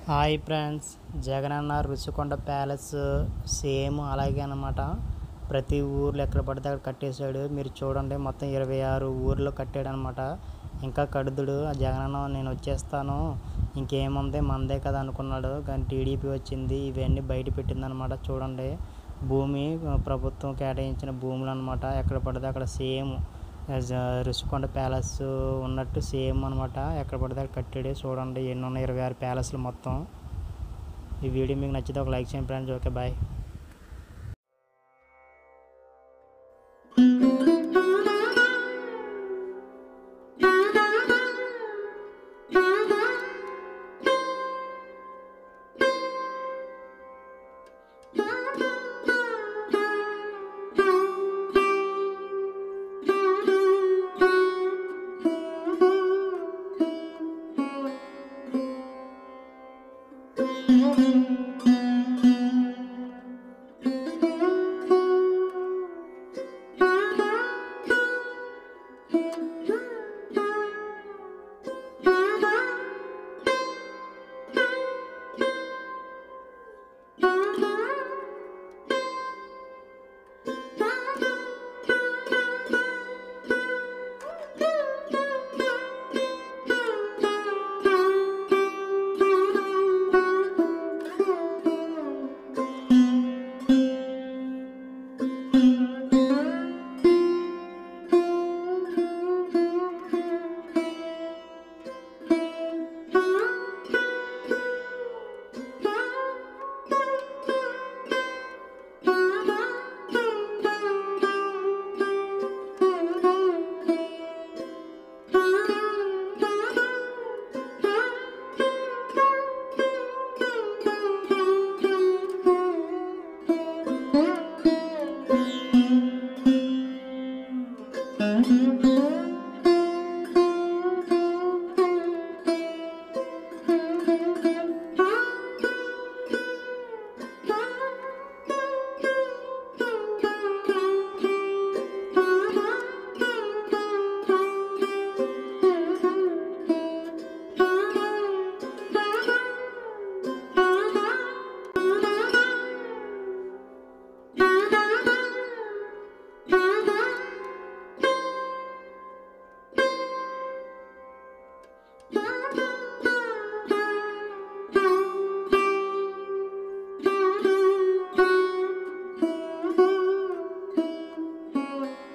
Hi friends, Jagananna Rushikonda palace same అలాగే అన్నమాట. ప్రతి ఊర్లో ఎక్కడ పడితే అక్కడ కట్టేశాడు. మీరు చూడండి, మొత్తం 26 ఊర్లో కట్టాడు అనమాట. ఇంకా కడుదుడు ఆ జగనన్న. నేను వచ్చేస్తాను, ఇంకేముంది మనదే కదా అనుకున్నాడు, కానీ టీడీపీ వచ్చింది, ఇవన్నీ బయట పెట్టిందనమాట. చూడండి, భూమి ప్రభుత్వం కేటాయించిన భూములు అనమాట. ఎక్కడ పడితే అక్కడ సేమ్ రుషికొండ ప్యాలెస్ ఉన్నట్టు సేమ్ అనమాట. ఎక్కడ పడితే అక్కడ కట్టాడు. చూడండి ఎన్ని ఉన్నాయి, 26 ప్యాలెస్లు మొత్తం. ఈ వీడియో మీకు నచ్చితే ఒక లైక్ చేయండి ఫ్రెండ్స్. Okay, bye.